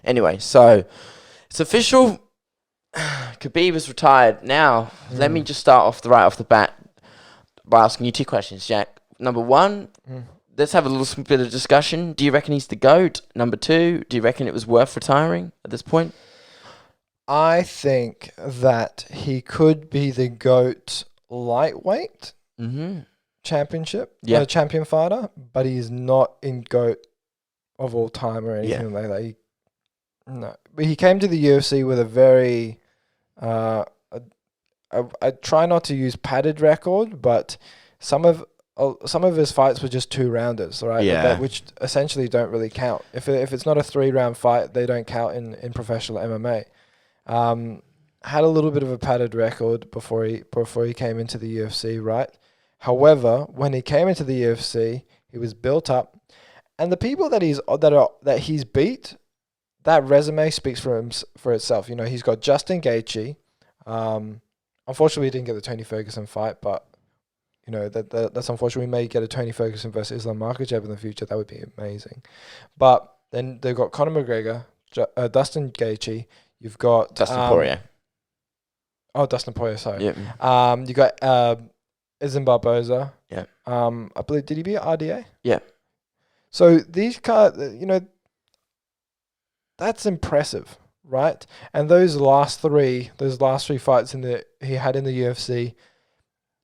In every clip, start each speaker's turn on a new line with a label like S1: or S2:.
S1: Anyway, so it's official. Khabib is retired. Now, let me just start right off the bat by asking you 2 questions, Jack. Number 1, let's have a little bit of discussion. Do you reckon he's the GOAT? Number 2, do you reckon it was worth retiring at this point?
S2: I think that he could be the GOAT lightweight championship, champion fighter, but he's not in GOAT of all time or anything like that. No, but he came to the UFC with a very, I try not to use padded record, but some of his fights were just 2-rounders, right?
S1: Yeah.
S2: Which essentially don't really count. If it's not a 3-round fight, they don't count in professional MMA. Had a little bit of a padded record before he came into the UFC, right? However, when he came into the UFC, he was built up, and the people that he's beat, that resume speaks for itself. You know, he's got Justin Gaethje. Unfortunately, he didn't get the Tony Ferguson fight, but you know that's unfortunate. We may get a Tony Ferguson versus Islam Makhachev in the future. That would be amazing. But then they've got Conor McGregor, Dustin Gaethje. You've got
S1: Dustin Poirier.
S2: Oh, Dustin Poirier, sorry.
S1: Yep.
S2: You got Izzy Barboza.
S1: Yeah.
S2: I believe, did he beat RDA?
S1: Yeah.
S2: So these guys, that's impressive, right? And those last three fights he had in the UFC,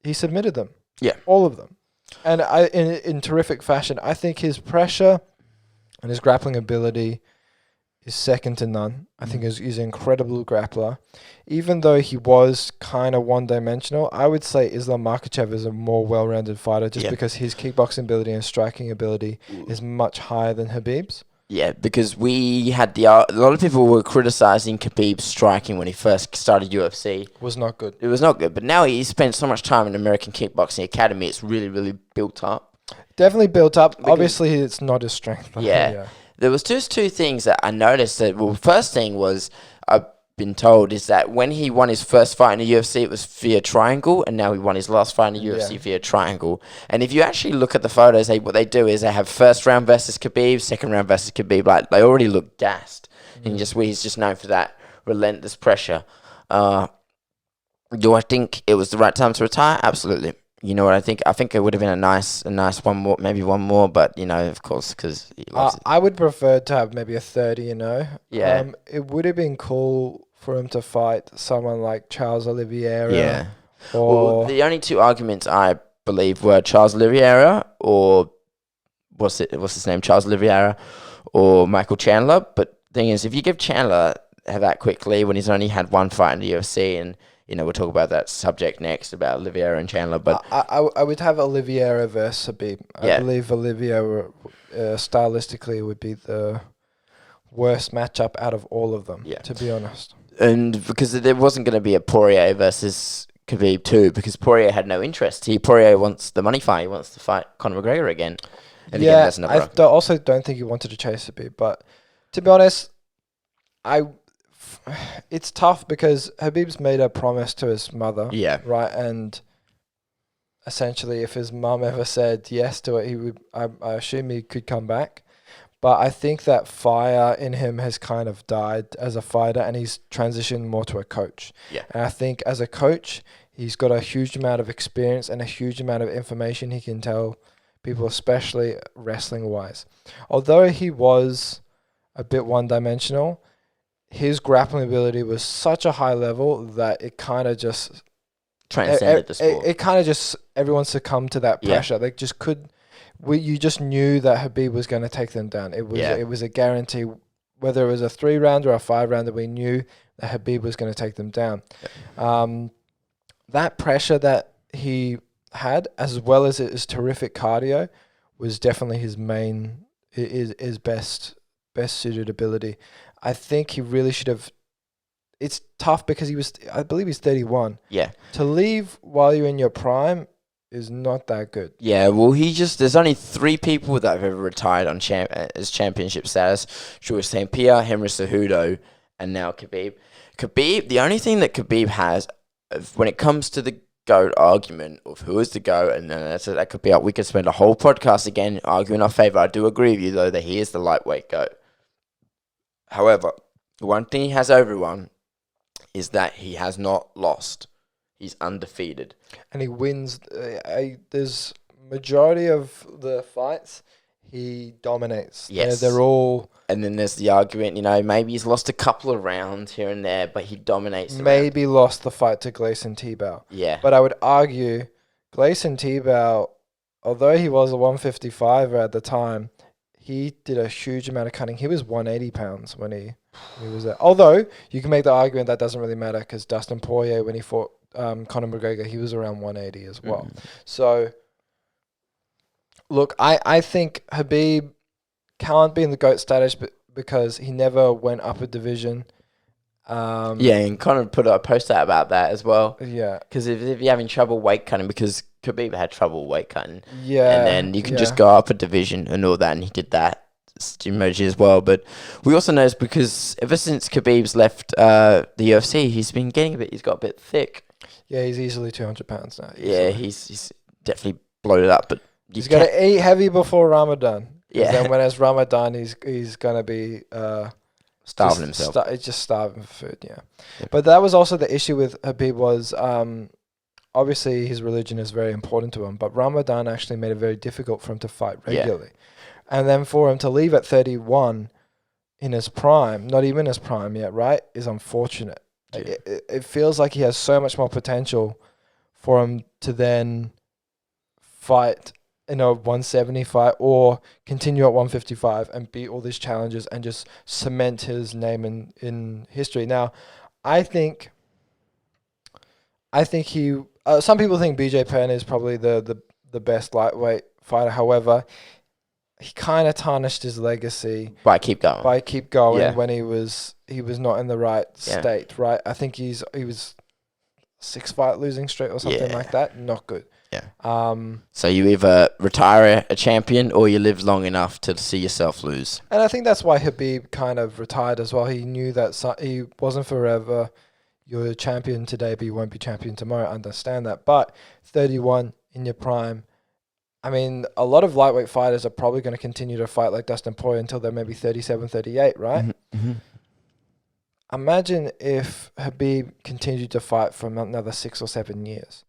S2: he submitted them.
S1: Yeah.
S2: All of them. And in terrific fashion. I think his pressure and his grappling ability is second to none. I think he's an incredible grappler. Even though he was kind of one-dimensional, I would say Islam Makhachev is a more well-rounded fighter just because his kickboxing ability and striking ability is much higher than Khabib's.
S1: Yeah, because we had a lot of people were criticizing Khabib's striking when he first started UFC.
S2: Was not good.
S1: It was not good, but now he spent so much time in American Kickboxing Academy, it's really, really built up.
S2: Definitely built up. Obviously, it's not his strength.
S1: Yeah. There was just 2 things that I noticed. First thing was, I've been told, is that when he won his first fight in the UFC, it was via triangle, and now he won his last fight in the UFC via triangle. And if you actually look at the photos, what they do is they have first round versus Khabib, second round versus Khabib. Like, they already look gassed. And he's just known for that relentless pressure. Do I think it was the right time to retire? Absolutely. You know what I think? I think it would have been a nice one more, maybe one more, but, of course, because he loves it.
S2: I would prefer to have maybe a 30,
S1: Yeah.
S2: It would have been cool for him to fight someone like Charles Oliveira.
S1: Yeah.
S2: Or
S1: well, the only 2 arguments I believe were Charles Oliveira or what's his name? Charles Oliveira or Michael Chandler. But the thing is, if you give Chandler that quickly when he's only had 1 fight in the UFC, and we'll talk about that subject next about Oliveira and Chandler. But
S2: I would have Oliveira versus Khabib. I believe Oliveira stylistically would be the worst matchup out of all of them. Yeah. To be honest. And
S1: because there wasn't going to be a Poirier versus Khabib too, because Poirier had no interest. Poirier wants the money fight. He wants to fight Conor McGregor again. And again, that's another
S2: also don't think he wanted to chase Khabib. But to be honest, it's tough because Khabib's made a promise to his mother.
S1: Yeah.
S2: Right. And essentially, if his mum ever said yes to it, he would. I assume he could come back. But I think that fire in him has kind of died as a fighter, and he's transitioned more to a coach.
S1: Yeah.
S2: And I think as a coach, he's got a huge amount of experience and a huge amount of information he can tell people, especially wrestling-wise. Although he was a bit one-dimensional, his grappling ability was such a high level that it kind of just
S1: transcended the sport.
S2: It kind of just everyone succumbed to that pressure. They just could. You just knew that Khabib was going to take them down. It was a guarantee. Whether it was a 3-rounder or a 5-rounder, we knew that Khabib was going to take them down. Yeah. That pressure that he had, as well as his terrific cardio, was definitely his best suited ability. I think he really should have. It's tough because I believe he's 31. Yeah. To leave while you're in your prime is not that good. Yeah, well,
S1: there's only 3 people that have ever retired on as championship status. Georges St. Pierre, Henry Cejudo, and now Khabib. The only thing that Khabib has, when it comes to the GOAT argument of who is the GOAT, and that could be up. We could spend a whole podcast again arguing our favour. I do agree with you, though, that he is the lightweight GOAT. However, the one thing he has over everyone is that he has not lost. He's undefeated.
S2: And he wins. There's majority of the fights, he dominates.
S1: Yes.
S2: They're all...
S1: And then there's the argument, maybe he's lost a couple of rounds here and there, but he dominates.
S2: Maybe lost the fight to Gleison Tebow.
S1: Yeah.
S2: But I would argue Gleison Tebow, although he was a 155er at the time, he did a huge amount of cutting. He was 180 pounds when he was there. Although, you can make the argument that doesn't really matter because Dustin Poirier, when he fought Conor McGregor, he was around 180 as well. So, look, I think Khabib can't be in the GOAT status because he never went up a division.
S1: And Conor put a post out about that as well.
S2: Yeah.
S1: Because if you're having trouble weight cutting, because Khabib had trouble weight cutting.
S2: Yeah.
S1: And then you can just go up a division and all that, and he did that emoji as well. But we also noticed because ever since Khabib's left the UFC, he's got a bit thick.
S2: Yeah, he's easily 200 pounds now. Easily.
S1: Yeah, he's definitely bloated up. But
S2: he's got to eat heavy before Ramadan.
S1: Yeah.
S2: Then when it's Ramadan, he's going to be...
S1: starving himself.
S2: Just starving for food, yeah. But that was also the issue with Khabib was... obviously, his religion is very important to him, but Ramadan actually made it very difficult for him to fight regularly. Yeah. And then for him to leave at 31 in his prime, not even his prime yet, right, is unfortunate. Yeah. It feels like he has so much more potential for him to then fight in a 170 fight or continue at 155 and beat all these challenges and just cement his name in history. Now, I think he... some people think BJ Penn is probably the best lightweight fighter. However, he kind of tarnished his legacy
S1: by keep going
S2: when he was not in the right state. Right, I think he was 6 fight losing streak or something like that. Not good.
S1: Yeah. So you either retire a champion or you live long enough to see yourself lose.
S2: And I think that's why Khabib kind of retired as well. He knew that he wasn't forever. You're a champion today, but you won't be champion tomorrow. I understand that. But 31 in your prime, I mean, a lot of lightweight fighters are probably going to continue to fight like Dustin Poirier until they're maybe 37, 38, right?
S1: Mm-hmm.
S2: Imagine if Khabib continued to fight for another 6 or 7 years.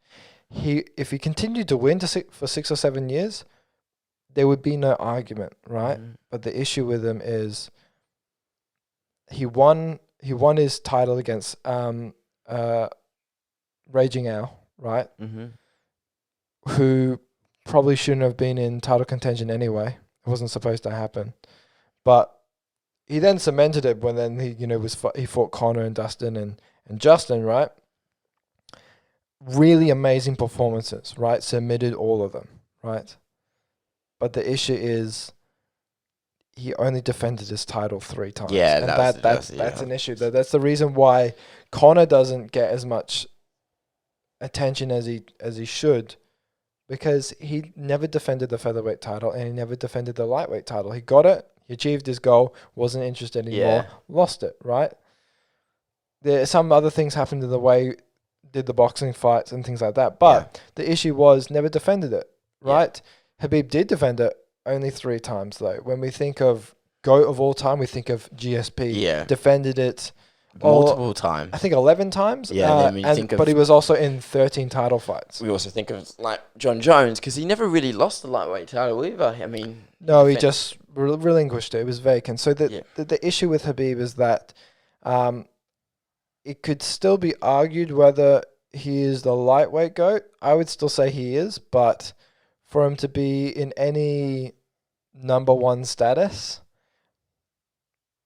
S2: If he continued to win for 6 or 7 years, there would be no argument, right? Mm-hmm. But the issue with him is he won his title against Raging Al, right?
S1: Mm-hmm.
S2: Who probably shouldn't have been in title contention anyway. It wasn't supposed to happen. But he then cemented it when then he fought Conor and Dustin and Justin, right? Really amazing performances, right? Submitted all of them, right? But the issue is he only defended his title 3 times.
S1: Yeah,
S2: and that's an issue. That's the reason why Conor doesn't get as much attention as he should, because he never defended the featherweight title and he never defended the lightweight title. He got it, he achieved his goal, wasn't interested anymore, lost it, right? There some other things happened in the way, did the boxing fights and things like that, but the issue was never defended it, right? Yeah. Khabib did defend it only 3 times though. When we think of GOAT of all time, we think of GSP.
S1: Yeah.
S2: Defended it
S1: multiple times.
S2: I think 11 times.
S1: Yeah,
S2: but he was also in 13 title fights.
S1: We also think of like John Jones, because he never really lost the lightweight title either. I mean,
S2: no, he just relinquished it. It was vacant. So the issue with Khabib is that it could still be argued whether he is the lightweight GOAT. I would still say he is, but for him to be in any number 1 status,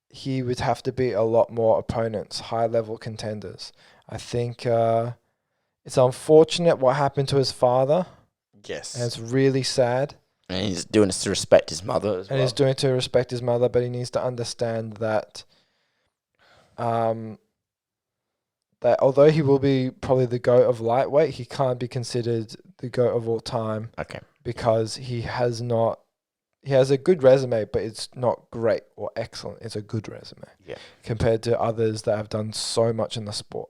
S2: he would have to beat a lot more opponents, high-level contenders. I think it's unfortunate what happened to his father.
S1: Yes.
S2: And it's really sad.
S1: And he's doing this to respect his mother as well.
S2: And he's doing it to respect his mother, but he needs to understand that that although he will be probably the GOAT of lightweight, he can't be considered the GOAT of all time.
S1: Okay.
S2: Because he has a good resume, but it's not great or excellent. It's a good resume.
S1: Yeah.
S2: Compared to others that have done so much in the sport.